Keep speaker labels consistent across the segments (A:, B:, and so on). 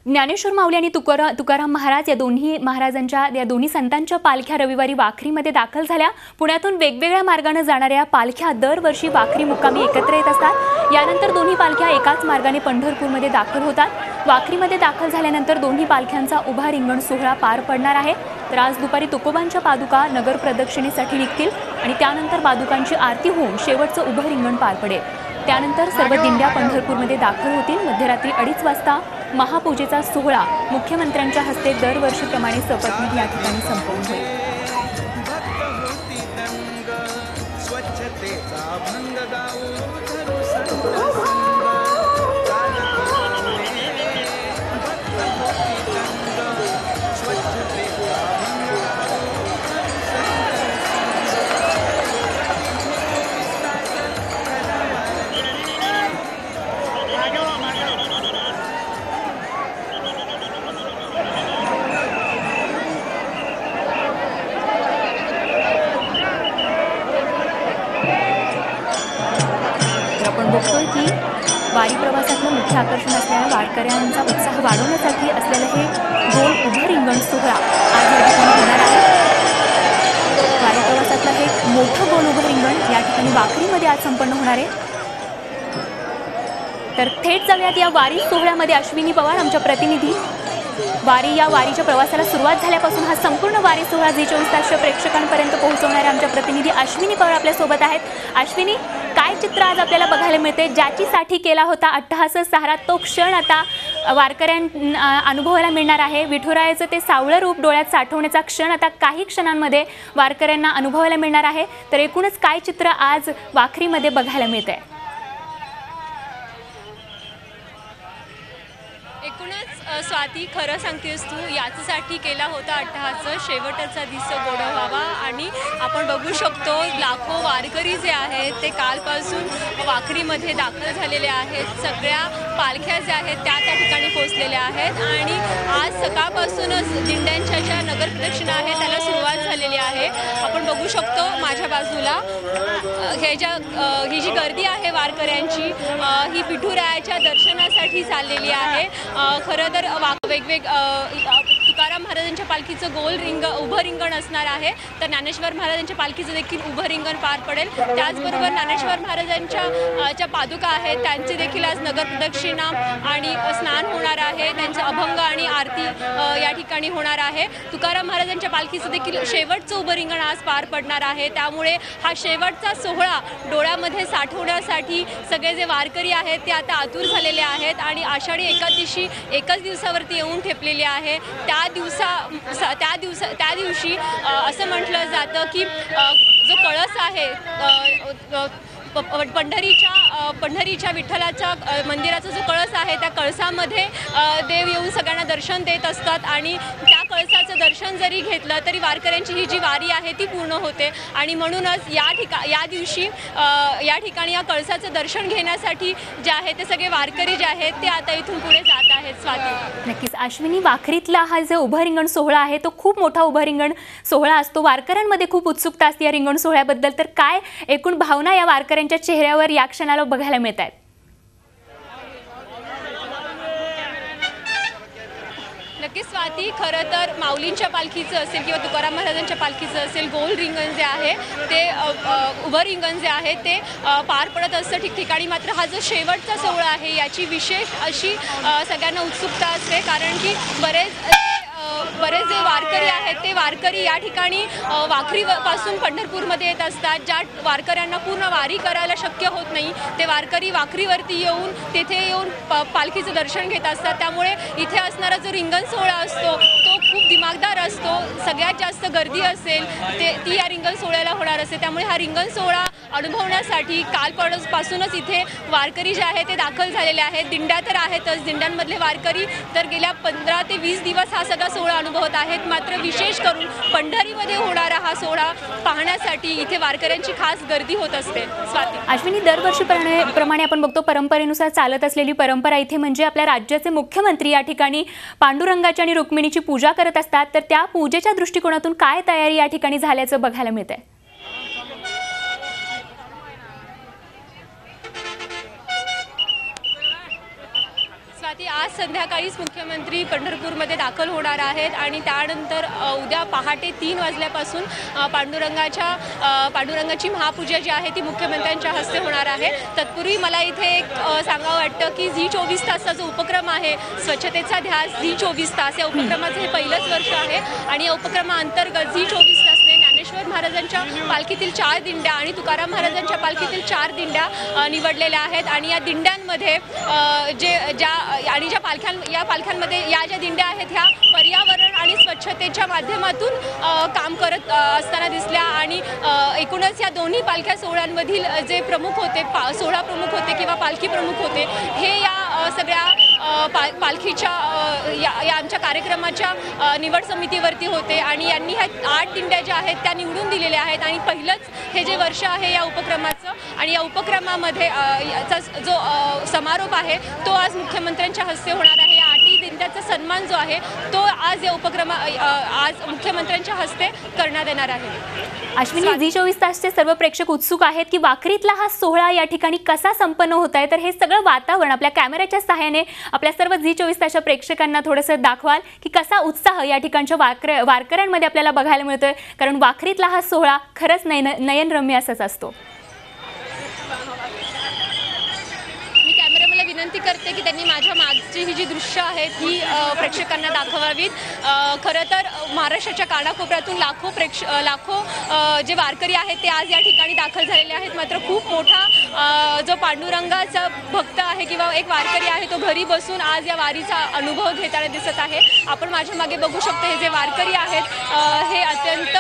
A: ज्ञानेश्वर माऊली आणि तुकाराम महाराज या दोन्ही संतांच्या पालख्या रविवारी वाखरीमध्ये दाखल झाल्या। पुण्यातून वेगवेगळ्या मार्गाने जाणाऱ्या पालख्या दरवर्षी वाखरी मुक्कामी एकत्र येत असतात। यानंतर दोन्ही पालख्या एकाच मार्गाने पंढरपूरमध्ये दाखल होतात। वाखरीमध्ये दाखल झाल्यानंतर दोन्ही पालख्यांचा उभा रिंगण सोहळा पार पडणार आहे। तर आज दुपारी तुकोबांच्या पादुका नगर प्रदक्षिणेसाठी निघतील आणि त्यानंतर पादुकांची आरती होऊन शेवटचं उभं रिंगण पार पडेल। त्यानंतर सर्व दिंड्या पंढरपूरमध्ये दाखल होतील। मध्यरात्री 2:30 वाजता महापूजेचा सोहळा मुख्यमंत्र्यांच्या हस्ते दरवर्षीप्रमाणे सपत्नीक या ठिकाणी संपन्न होईल। आपण बघतोय की वारी प्रवासातलं मुख्य आकर्षण असलेल्या वारकऱ्यांचा उत्साह वाढवण्यासाठी असलेलं हे गोल उभं रिंगण सोहळा आज या ठिकाणी होणार आहे। वारी प्रवासातलं हे मोठं गोल उभं रिंगण या ठिकाणी वाखरीमध्ये आज संपन्न होणार आहे। तर थेट जाऊयात या वारी सोहळ्यामध्ये। अश्विनी पवार आमच्या प्रतिनिधी या वारीच्या प्रवासाला सुरुवात झाल्यापासून हा संपूर्ण वारी सोहळा जी24 तासच्या प्रेक्षकांपर्यंत पोहोचवणारे आमच्या प्रतिनिधी अश्विनी पवार आपल्या सोबत आहेत। अश्विनी, काय चित्र आज आपल्याला बघायला मिळते? ज्याची साठी केला होता अट्टहास सारा तो क्षण आता वारकऱ्यांना अनुभवायला मिळणार आहे। विठुरायाचं ते सावळं रूप डोळ्यात साठवण्याचा क्षण आता काही क्षणांमध्ये वारकऱ्यांना अनुभवायला मिळणार आहे। तर एकूणच काय चित्र आज वाखरीमध्ये बघायला मिळतंय?
B: स्वाती, खरं सांगतेस तू, याच्यासाठी केला होता अट्टहास, शेवटचा दिवस गोड व्हावा। आणि आपण बघू शकतो लाखो वारकरी जे आहेत ते कालपासून वाखरीमध्ये दाखल झालेले आहेत। सगळ्या पालख्या ज्या आहेत त्या ठिकाणी पोहोचलेल्या आहेत आणि आज सकाळपासूनच दिंड्यांच्या ज्या नगर प्रदक्षिणा आहेत त्याला सुरुवात झालेली आहे। आपण बघू शकतो माझ्या बाजूला ही जी गर्दी आहे वारकऱ्यांची ही विठुरायाच्या दर्शनासाठी चाललेली आहे। खरं तर तुकाराम महाराजांच्या पालखीचं गोल उभं रिंगण असणार आहे, तर ज्ञानेश्वर महाराजांच्या पालखीचं देखील उभं रिंगण पार पडेल। त्याचबरोबर ज्ञानेश्वर महाराजांच्या पादुका आहेत त्यांचे देखील आज नगर प्रदक्षिणा आणि स्नान होणार आहे। त्यांचे अभंग आणि आरती या ठिकाणी होणार आहे। तुकाराम महाराजांच्या पालखीचं देखील शेवटचं उभं रिंगण आज पार पडणार आहे। त्यामुळे हा शेवटचा सोहळा डोळ्यामध्ये साठवण्यासाठी सगळे जे वारकरी आहेत ते आता आतुर झालेले आहेत आणि आषाढी एकादशी एकच दिवसावरती येऊन ठेपलेली आहे। त्या दिवशी असं म्हटलं जातं की जो कळस आहे पंढरीच्या विठ्ठलाच्या मंदिराचा जो कळस आहे त्या कळसामध्ये देव येऊन सगळ्यांना दर्शन देत असतात आणि त्या कळसाचं दर्शन जरी घेतलं तरी वारकऱ्यांची ही जी वारी आहे ती पूर्ण होते। आणि म्हणूनच या दिवशी या ठिकाणी या कळसाचं दर्शन घेण्यासाठी जे आहे ते सगळे वारकरी जे आहेत ते आता इथून पुढे जात आहेत। स्वाती,
A: नक्कीच अश्विनी, वाखरीतला हा जो उभं रिंगण सोहळा आहे तो खूप मोठा उभं रिंगण सोहळा असतो। वारकऱ्यांमध्ये खूप उत्सुकता असते या रिंगण सोहळ्याबद्दल। तर काय एकूण भावना या वारकऱ्यांच्या चेहऱ्यावर या क्षणाला बघायला मिळत आहेत?
B: नक्कीच स्वाती, खरं तर माऊलींच्या पालखीचं असेल किंवा तुकाराम महाराजांच्या पालखीचं असेल, गोल रिंगण जे आहे ते उभं रिंगण जे आहे ते पार पडत असतं ठिकठिकाणी। मात्र हा जो शेवटचा सोहळा आहे याची विशेष अशी सगळ्यांना उत्सुकता असते, कारण की बरेच जे वारकरी आहेत ते वारकरी या ठिकाणी वाखरीपासून पंढरपूरमध्ये येत असतात। ज्या वारकऱ्यांना पूर्ण वारी करायला शक्य होत नाही ते वारकरी वाखरीवरती येऊन तिथे येऊन पालखीचं दर्शन घेत असतात। त्यामुळे इथे असणारा जो रिंगण सोहळा असतो तो खूप दिमागदार असतो। सगळ्यात जास्त गर्दी असेल ती या रिंगण सोहळ्याला होणार असते। त्यामुळे हा रिंगण सोहळा अनुभवण्यासाठी कालपासूनच इथे वारकरी जे आहेत ते दाखल झालेले आहेत। दिंड्या तर आहेतच, दिंड्यांमधले वारकरी तर गेल्या 15 ते 20 दिवस हा सगळा सोहळा अनुभवत आहेत। मात्र विशेष करून पंढरीमध्ये होणारा हा सोहळा पाहण्यासाठी इथे वारकऱ्यांची खास गर्दी होत असते। स्वाती,
A: अश्विनी, दरवर्षीप्रमाणे आपण बघतो परंपरेनुसार चालत असलेली परंपरा इथे म्हणजे आपल्या राज्याचे मुख्यमंत्री या ठिकाणी पांडुरंगाची आणि रुक्मिणीची पूजा करत असतात। तर त्या पूजेच्या दृष्टिकोनातून काय तयारी या ठिकाणी झाल्याचं बघायला मिळतंय?
B: स्वाती, आज संध्याकाळीच मुख्यमंत्री पंढरपूरमध्ये दाखल होणार आहेत आणि त्यानंतर उद्या पहाटे 3 वाजल्यापासून पांडुरंगाची महापूजा जी आहे ती मुख्यमंत्र्यांच्या हस्ते होणार आहे। तत्पूर्वी मला इथे एक सांगावं वाटतं की झी 24 तासचा जो उपक्रम आहे, स्वच्छतेचा ध्यास झी 24 तास, या उपक्रमाचं हे पहिलंच वर्ष आहे आणि या उपक्रमाअंतर्गत झी 24 तासने ज्ञानेश्वर महाराजांच्या पालखीतील 4 दिंड्या आणि तुकाराम महाराजांच्या पालखीतील 4 दिंड्या निवडलेल्या आहेत आणि या दिंड्यांमध्ये या पालख्यांमध्ये या ज्या दिंड्या आहेत ह्या पर्यावरण आणि स्वच्छतेच्या माध्यमातून काम करत असताना दिसल्या आणि एकूणच या दोन्ही पालख्या सोहळ्यांमधील जे प्रमुख होते, सोहळा प्रमुख होते किंवा पालखी प्रमुख होते, हे या सगळ्या पालखीच्या या आमच्या कार्यक्रमाच्या निवड समितीवरती होते आणि यांनी ह्या 8 दिंड्या ज्या आहेत त्या निवडून दिलेल्या आहेत आणि पहिलंच हे जे वर्ष आहे या उपक्रमाचं आणि या उपक्रमामध्ये याचा जो समारोप आहे तो आज मुख्यमंत्र्यांच्या हस्ते होणार आहे। या 8 दिंड्याचा सन्मान जो आहे तो आज या आज मुख्यमंत्र्यांच्या हस्ते करण्यात येणार आहे।
A: अश्विनी, झी 24 तासचे सर्व प्रेक्षक उत्सुक आहेत की वाखरीतला हा सोहळा या ठिकाणी कसा संपन्न होत आहे, तर हे सगळं वातावरण आपल्या कॅमेऱ्याच्या सहाय्याने आपल्या सर्व झी 24 तासच्या प्रेक्षकांना थोडंसं दाखवाल की कसा उत्साह या ठिकाणच्या वारकऱ्यांमध्ये आपल्याला बघायला मिळतोय, कारण वाखरीतला हा सोहळा खरंच नयनरम्य असाच असतो।
B: विनंती करते की त्यांनी माझ्या मागची ही जी दृश्य आहेत ही प्रेक्षकांना दाखवावीत। खरं तर महाराष्ट्राच्या कानाकोपऱ्यातून लाखो जे वारकरी आहेत ते आज या ठिकाणी दाखल झालेले आहेत, मात्र खूप मोठा जो पांडुरंगाचा भक्त आहे किंवा एक वारकरी आहे तो घरी बसून आज या वारीचा अनुभव घेताना दिसत आहे। आपण माझ्या मागे बघू शकतो हे जे वारकरी आहेत हे अत्यंत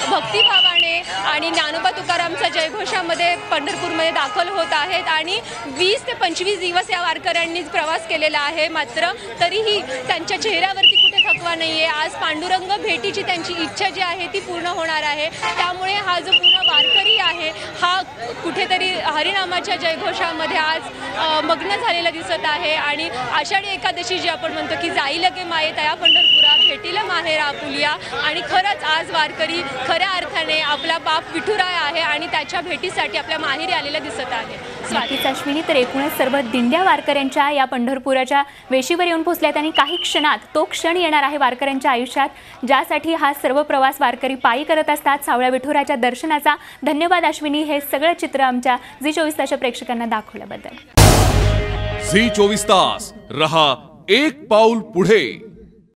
B: भक्तिभावाने आणि ज्ञानोबा तुकारामच्या जयघोषामध्ये पंढरपूरमध्ये दाखल होत आहेत आणि 20 ते 25 दिवस या वारकऱ्यांनी प्रवास केलेला आहे, मात्र तरीही त्यांच्या चेहऱ्यावरती कुठे थकवा नाहीये। आज पांडुरंग भेटीची त्यांची इच्छा जी आहे ती पूर्ण होणार आहे, त्यामुळे हा जो पूर्ण वारकरी आहे हा कुठेतरी हरिनामाच्या जयघोषामध्ये आज मग्न झालेला दिसत आहे आणि आषाढी एकादशी जी आपण म्हणतो की जाई लगे माये तया पंढरपुरा भेटीला माहेर आपुलिया, आणि खरंच आज वारकरी खऱ्या अर्थाने आपला बाप विठुराय आहे आणि त्याच्या भेटीसाठी आपल्या माहेरी आलेला दिसत आहे।
A: नक्कीच अश्विनी, तर एकूणच सर्व दिंड्या वारकऱ्यांच्या या पंढरपुराच्या वेशीवर येऊन पोहोचल्यात आणि काही क्षणात तो क्षण येणार आहे वारकऱ्यांच्या आयुष्यात, ज्यासाठी हा सर्व प्रवास वारकरी पायी करत असतात सावळ्या विठुराच्या दर्शनाचा। धन्यवाद अश्विनी, हे सगळं चित्र आमच्या झी 24 तासच्या प्रेक्षकांना दाखवल्याबद्दल।
C: झी 24 तास रहा एक पाऊल पुढे।